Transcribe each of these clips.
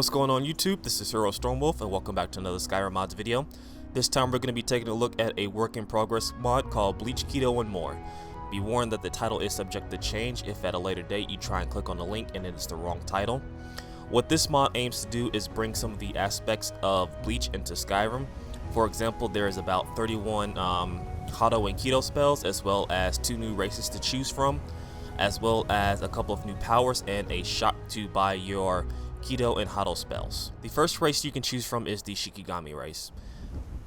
What's going on YouTube? This is Hero Stormwolf and welcome back to another Skyrim mods video. This time we're going to be taking a look at a work in progress mod called Bleach Kido and more. Be warned that the title is subject to change if at a later date you try and click on the link and it is the wrong title. What this mod aims to do is bring some of the aspects of Bleach into Skyrim. For example, there is about 31 Hado and Kido spells, as well as 2 new races to choose from, as well as a couple of new powers and a shop to buy your Kido and Hado spells. The first race you can choose from is the Shikigami race.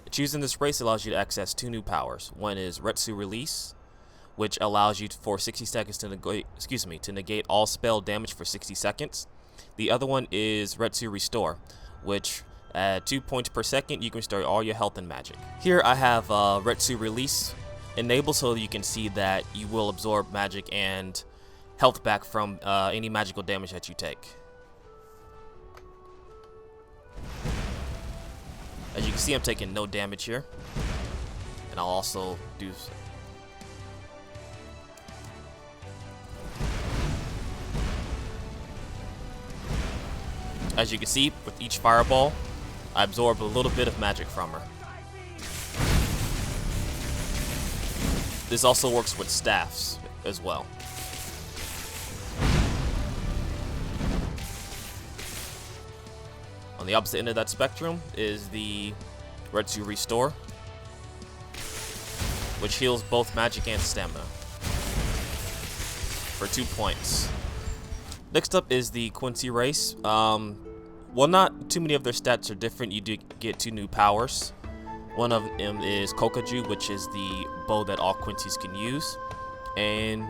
Choosing this race allows you to access 2 new powers. One is Retsu Release, which allows you for 60 seconds to negate all spell damage for 60 seconds. The other one is Retsu Restore, which at 2 points per second you can restore all your health and magic. Here I have Retsu Release enabled so that you can see that you will absorb magic and health back from any magical damage that you take. As you can see, I'm taking no damage here, and I'll also do as you can see, with each fireball, I absorb a little bit of magic from her. This also works with staffs as well. On the opposite end of that spectrum is the Retsu Restore, which heals both magic and stamina for 2 points. Next up is the Quincy race. Well, not too many of their stats are different. You do get 2 new powers. One of them is Kokaju, which is the bow that all Quincy's can use, and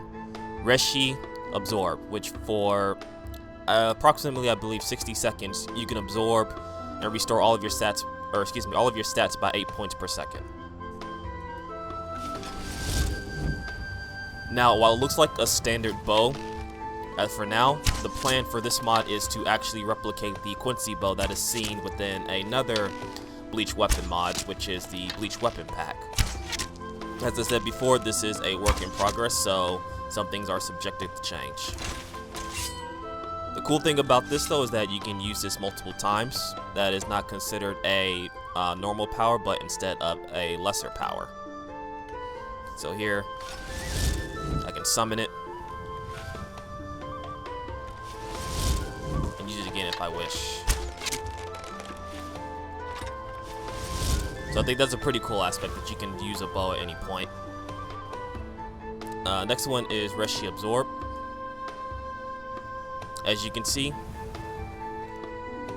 Reshi Absorb, which for approximately, I believe, 60 seconds, you can absorb and restore all of your stats, all of your stats by 8 points per second. Now, while it looks like a standard bow, as for now, the plan for this mod is to actually replicate the Quincy bow that is seen within another Bleach weapon mod, which is the Bleach weapon pack. As I said before, this is a work in progress, so some things are subjected to change. The cool thing about this though is that you can use this multiple times. That is not considered a normal power, but instead of a lesser power. So here, I can summon it and use it again if I wish. So I think that's a pretty cool aspect, that you can use a bow at any point. Next one is Reshi Absorb. As you can see,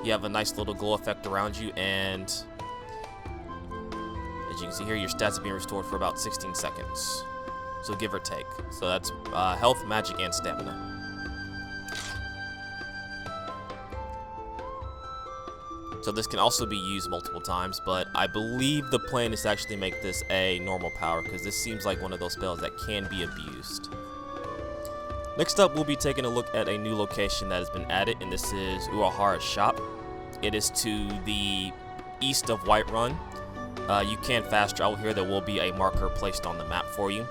you have a nice little glow effect around you, and as you can see here, your stats are being restored for about 16 seconds. So give or take. So that's health, magic, and stamina. So this can also be used multiple times, but I believe the plan is to actually make this a normal power, because this seems like one of those spells that can be abused. Next up, we'll be taking a look at a new location that has been added, and this is Uchiha's shop. It is to the east of Whiterun. You can fast travel here. There will be a marker placed on the map for you.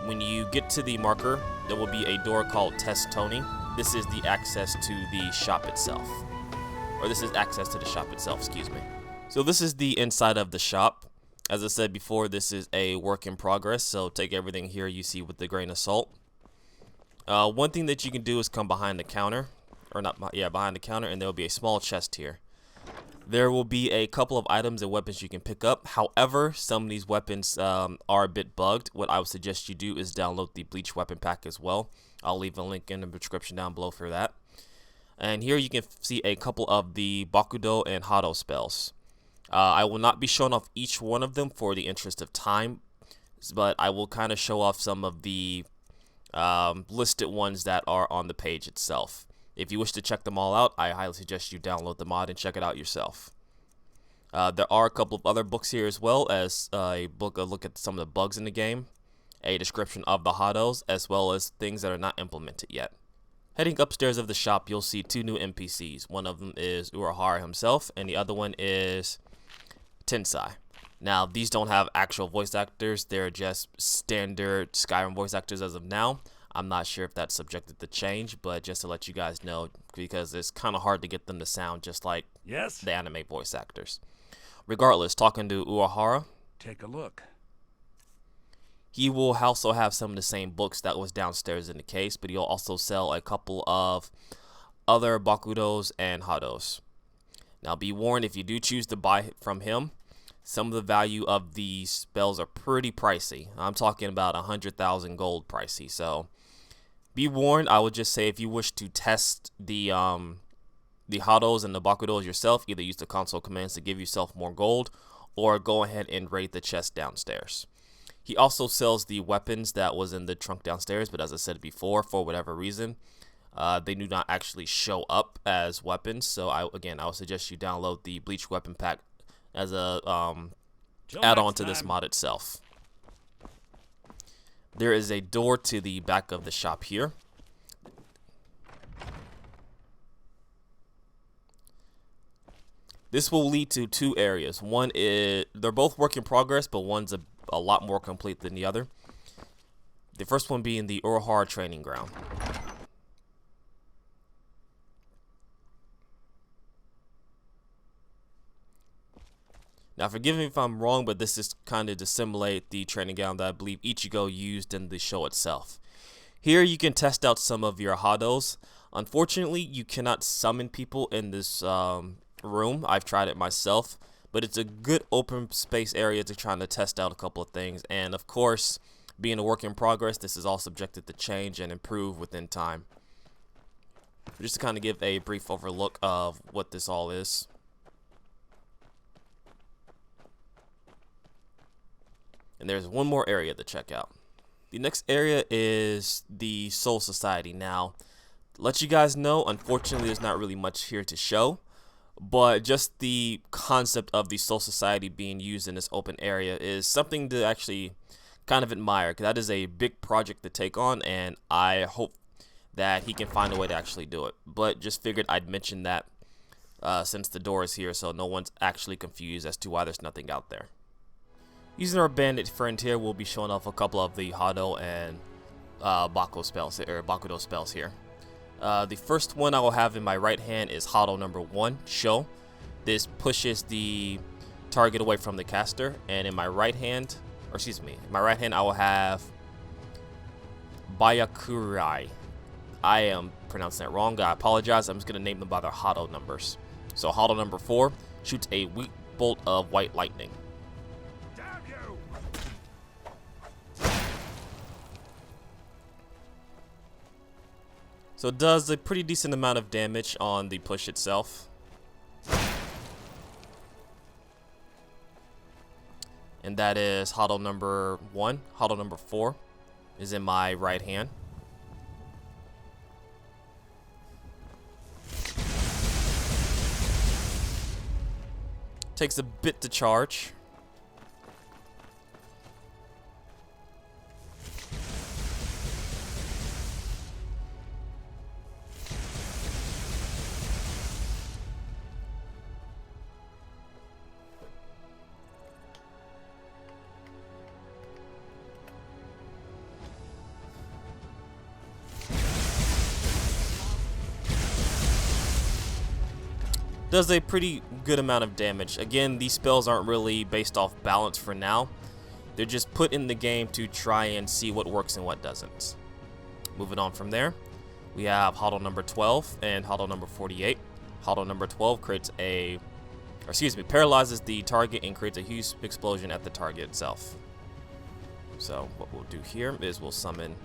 When you get to the marker, there will be a door called Test Tony. This is the access to the shop itself. Or this is access to the shop itself, excuse me. So this is the inside of the shop. As I said before, this is a work in progress, so take everything here you see with a grain of salt. One thing that you can do is come behind the counter, behind the counter, and there will be a small chest here. There will be a couple of items and weapons you can pick up. However, some of these weapons are a bit bugged. What I would suggest you do is download the Bleach weapon pack as well. I'll leave a link in the description down below for that. And here you can see a couple of the Bakudo and Hado spells. I will not be showing off each one of them for the interest of time, but I will kind of show off some of the listed ones that are on the page itself. If you wish to check them all out, I highly suggest you download the mod and check it out yourself. There are a couple of other books here, as well as a look at some of the bugs in the game, a description of the Hados, as well as things that are not implemented yet. Heading upstairs of the shop, you'll see 2 new NPCs. One of them is Uchiha himself, and the other one is Tensai. Now, these don't have actual voice actors. They're just standard Skyrim voice actors as of now. I'm not sure if that's subjected to change, but just to let you guys know, because it's kind of hard to get them to sound just like the anime voice actors. Regardless, talking to Uchiha, take a look. he will also have some of the same books that was downstairs in the case, but he'll also sell a couple of other Bakudos and Hados. Now be warned, if you do choose to buy it from him, some of the value of these spells are pretty pricey. I'm talking about 100,000 gold pricey. So be warned. I would just say if you wish to test the Hados and the Bakudos yourself, either use the console commands to give yourself more gold, or go ahead and raid the chest downstairs. He also sells the weapons that was in the trunk downstairs, but as I said before, for whatever reason, they do not actually show up as weapons. So I would suggest you download the Bleach weapon pack as a add-on to this mod itself. There is a door to the back of the shop here. This will lead to two areas. One is, they're both work in progress, but one's a lot more complete than the other. The first one being the Uchiha training ground. Now, forgive me if I'm wrong, but this is kind of to simulate the training ground that I believe Ichigo used in the show itself. Here, you can test out some of your Hados. Unfortunately, you cannot summon people in this room. I've tried it myself, but it's a good open space area to try to test out a couple of things. And of course, being a work in progress, this is all subjected to change and improve within time. Just to kind of give a brief overlook of what this all is. And there's one more area to check out. The next area is the Soul Society. Now, let you guys know, unfortunately, there's not really much here to show, but just the concept of the Soul Society being used in this open area is something to actually kind of admire, because that is a big project to take on, and I hope that he can find a way to actually do it. But just figured I'd mention that since the door is here, so no one's actually confused as to why there's nothing out there. Using our bandit friend here, we'll be showing off a couple of the Hado and Bakudo spells here. The first one I will have in my right hand is Hado number 1, Show. This pushes the target away from the caster, and in my right hand, I will have Byakurai. I am pronouncing that wrong. I apologize. I'm just gonna name them by their Hado numbers. So Hado number 4 shoots a weak bolt of white lightning. So it does a pretty decent amount of damage on the push itself. And that is Hado number 1. Hado number 4 is in my right hand. Takes a bit to charge. Does a pretty good amount of damage. Again, these spells aren't really based off balance for now. They're just put in the game to try and see what works and what doesn't. Moving on from there, we have Hado number 12 and Hado number 48. Hado number 12 paralyzes the target and creates a huge explosion at the target itself. So what we'll do here is we'll summon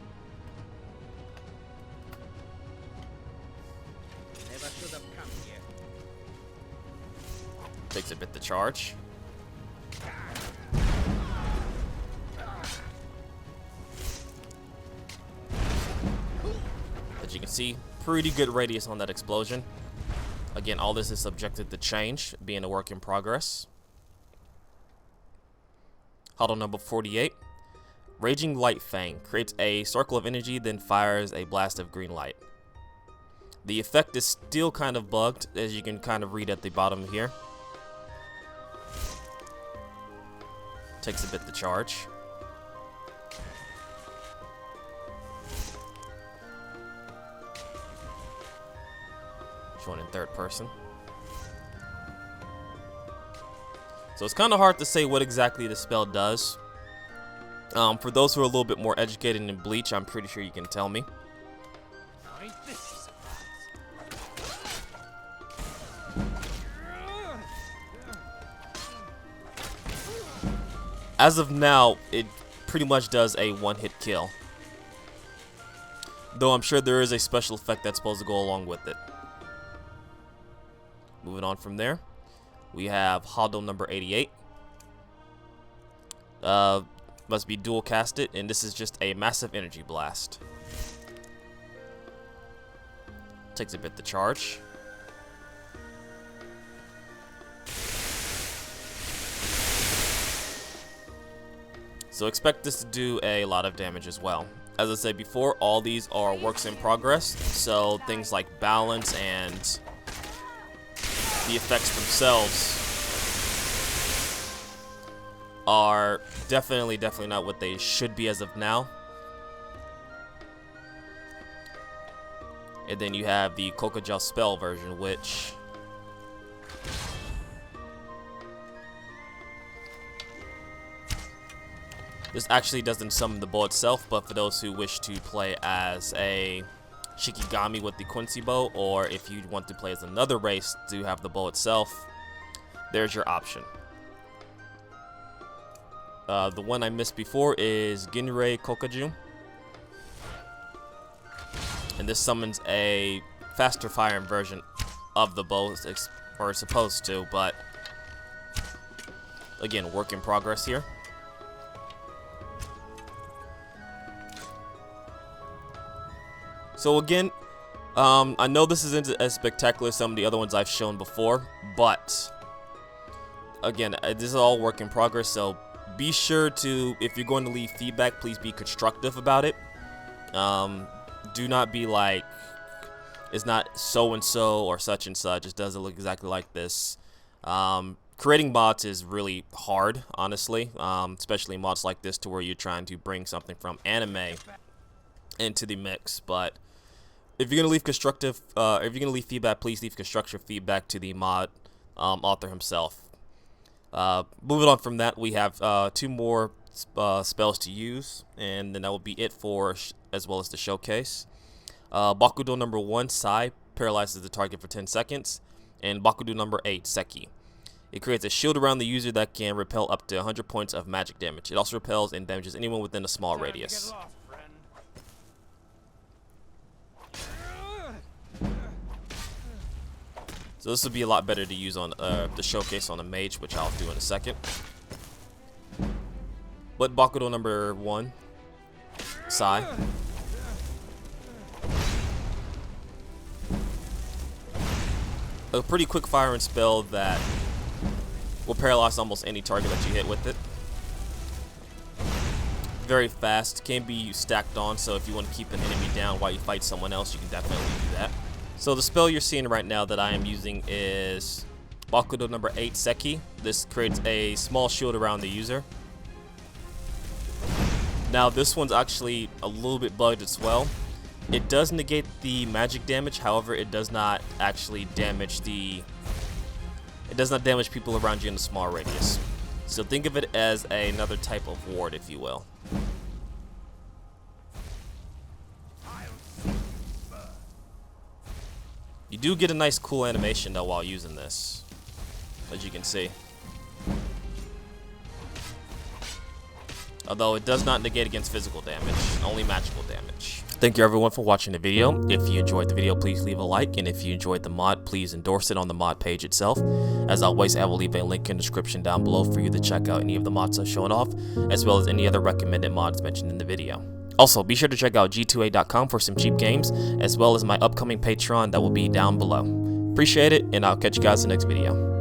takes a bit to charge. As you can see, pretty good radius on that explosion. Again, all this is subjected to change, being a work in progress. Hado number 48. Raging Light Fang creates a circle of energy, then fires a blast of green light. The effect is still kind of bugged, as you can kind of read at the bottom here. Takes a bit to charge. Showing in third person. So it's kind of hard to say what exactly the spell does. For those who are a little bit more educated in Bleach, I'm pretty sure you can tell me. As of now, it pretty much does a one-hit kill. Though I'm sure there is a special effect that's supposed to go along with it. Moving on from there, we have Hado number 88. Must be dual casted, and this is just a massive energy blast. Takes a bit to charge. So expect this to do a lot of damage as well. As I said before, all these are works in progress, so things like balance and the effects themselves are definitely not what they should be as of now. And then you have the Kokujou spell version, which this actually doesn't summon the bow itself, but for those who wish to play as a Shikigami with the Quincy bow, or if you want to play as another race to have the bow itself, there's your option. The one I missed before is Ginrei Kokujou, and this summons a faster firing version of the bow, or is supposed to, but again, work in progress here. So again, I know this isn't as spectacular as some of the other ones I've shown before, but again, this is all work in progress, so be sure to, if you're going to leave feedback, please be constructive about it. Do not be like, it's not so-and-so or such and such, it doesn't look exactly like this. Creating mods is really hard, honestly, especially mods like this to where you're trying to bring something from anime into the mix. But if you're gonna leave constructive, if you're gonna leave feedback, please leave constructive feedback to the mod author himself. Moving on from that, we have 2 more spells to use, and then that will be it for as well as the showcase. Bakudo number 1, Sai, paralyzes the target for 10 seconds, and Bakudo number 8, Seki. It creates a shield around the user that can repel up to 100 points of magic damage. It also repels and damages anyone within a small radius. So this would be a lot better to use on the showcase on a mage, which I'll do in a second. But Bakudo number 1, Sai. A pretty quick firing spell that will paralyze almost any target that you hit with it. Very fast, can be stacked on, so if you want to keep an enemy down while you fight someone else, you can definitely do that. So the spell you're seeing right now that I am using is Bakudo number 8, Seki. This creates a small shield around the user. Now this one's actually a little bit bugged as well. It does negate the magic damage, however it does not actually damage it does not damage people around you in a small radius. So think of it as another type of ward, if you will. You do get a nice cool animation though while using this, as you can see. Although it does not negate against physical damage, only magical damage. Thank you everyone for watching the video. If you enjoyed the video, please leave a like, and if you enjoyed the mod, please endorse it on the mod page itself. As always, I will leave a link in the description down below for you to check out any of the mods I've shown off, as well as any other recommended mods mentioned in the video. Also, be sure to check out g2a.com for some cheap games, as well as my upcoming Patreon that will be down below. Appreciate it, and I'll catch you guys in the next video.